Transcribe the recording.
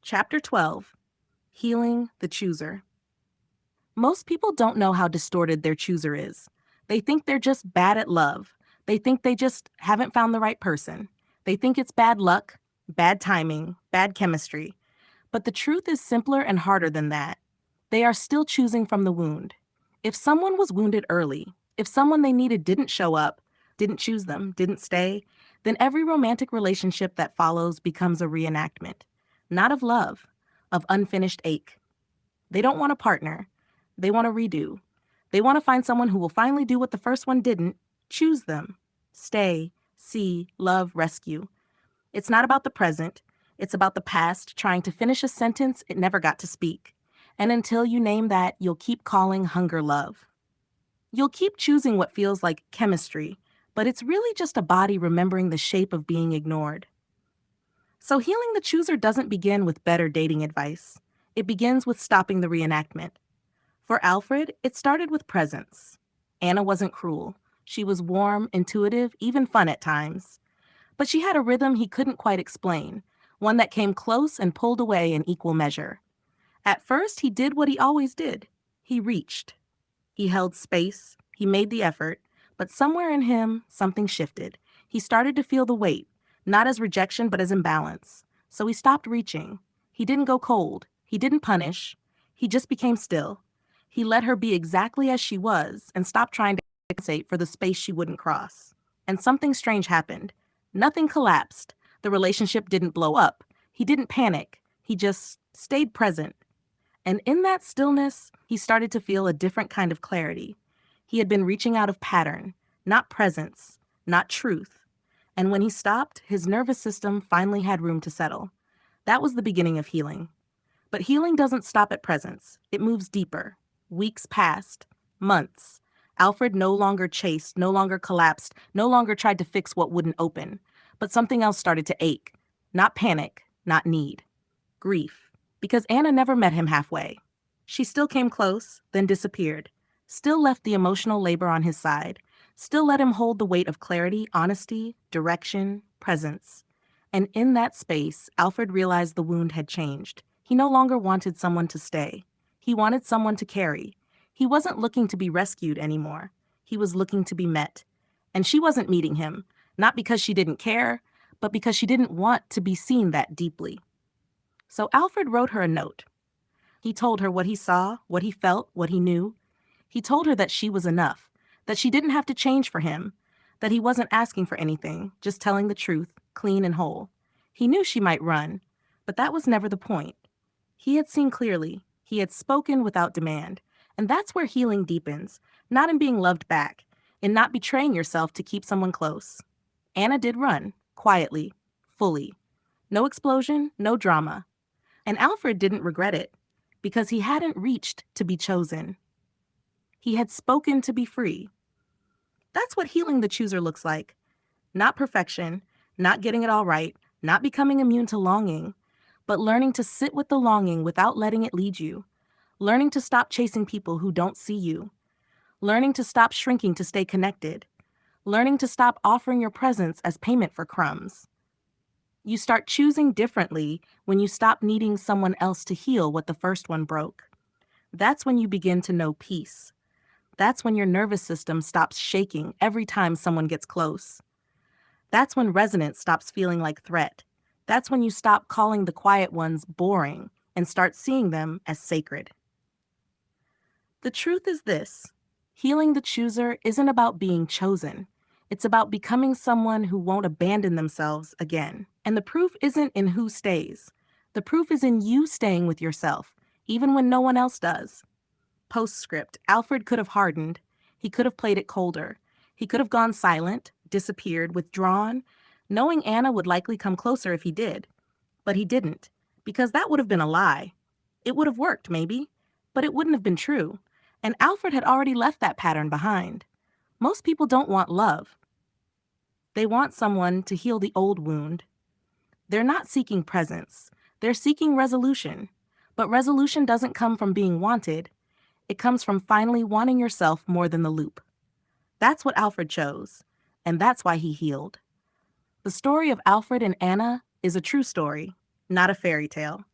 Chapter 12. Healing the Chooser. Most people don't know how distorted their chooser is. They think they're just bad at love. They think they just haven't found the right person. They think it's bad luck, bad timing, bad chemistry. But the truth is simpler and harder than that. They are still choosing from the wound. If someone was wounded early, if someone they needed didn't show up, didn't choose them, didn't stay, then every romantic relationship that follows becomes a reenactment. Not of love, of unfinished ache. They don't want a partner. They want a redo. They want to find someone who will finally do what the first one didn't, choose them. Stay, see, love, rescue. It's not about the present. It's about the past trying to finish a sentence it never got to speak. And until you name that, you'll keep calling hunger love. You'll keep choosing what feels like chemistry, but it's really just a body remembering the shape of being ignored. So healing the chooser doesn't begin with better dating advice. It begins with stopping the reenactment. For Alfred, it started with presence. Anna wasn't cruel. She was warm, intuitive, even fun at times. But she had a rhythm he couldn't quite explain, one that came close and pulled away in equal measure. At first, he did what he always did. He reached. He held space. He made the effort. But somewhere in him, something shifted. He started to feel the weight, not as rejection, but as imbalance. So he stopped reaching. He didn't go cold. He didn't punish. He just became still. He let her be exactly as she was and stopped trying to compensate for the space she wouldn't cross. And something strange happened. Nothing collapsed. The relationship didn't blow up. He didn't panic. He just stayed present. And in that stillness, he started to feel a different kind of clarity. He had been reaching out of pattern, not presence, not truth. And when he stopped, his nervous system finally had room to settle. That was the beginning of healing. But healing doesn't stop at presence. It moves deeper. Weeks passed, months. Alfred no longer chased, no longer collapsed, no longer tried to fix what wouldn't open. But something else started to ache. Not panic, not need. Grief. Because Anna never met him halfway. She still came close, then disappeared. Still left the emotional labor on his side. Still let him hold the weight of clarity, honesty, direction, presence. And in that space, Alfred realized the wound had changed. He no longer wanted someone to stay. He wanted someone to carry. He wasn't looking to be rescued anymore. He was looking to be met. And she wasn't meeting him, not because she didn't care, but because she didn't want to be seen that deeply. So Alfred wrote her a note. He told her what he saw, what he felt, what he knew. He told her that she was enough, that she didn't have to change for him, that he wasn't asking for anything, just telling the truth, clean and whole. He knew she might run, but that was never the point. He had seen clearly. He had spoken without demand. And that's where healing deepens, not in being loved back, in not betraying yourself to keep someone close. Anna did run, quietly, fully. No explosion, no drama. And Alfred didn't regret it, because he hadn't reached to be chosen. He had spoken to be free. That's what healing the chooser looks like. Not perfection, not getting it all right, not becoming immune to longing, but learning to sit with the longing without letting it lead you. Learning to stop chasing people who don't see you. Learning to stop shrinking to stay connected. Learning to stop offering your presence as payment for crumbs. You start choosing differently when you stop needing someone else to heal what the first one broke. That's when you begin to know peace. That's when your nervous system stops shaking every time someone gets close. That's when resonance stops feeling like threat. That's when you stop calling the quiet ones boring and start seeing them as sacred. The truth is this: healing the chooser isn't about being chosen. It's about becoming someone who won't abandon themselves again. And the proof isn't in who stays. The proof is in you staying with yourself, even when no one else does. Postscript: Alfred could have hardened. He could have played it colder. He could have gone silent, disappeared, withdrawn, knowing Anna would likely come closer if he did. But he didn't, because that would have been a lie. It would have worked, maybe, but it wouldn't have been true. And Alfred had already left that pattern behind. Most people don't want love. They want someone to heal the old wound. They're not seeking presence. They're seeking resolution. But resolution doesn't come from being wanted. It comes from finally wanting yourself more than the loop. That's what Alfred chose, and that's why he healed. The story of Alfred and Anna is a true story, not a fairy tale.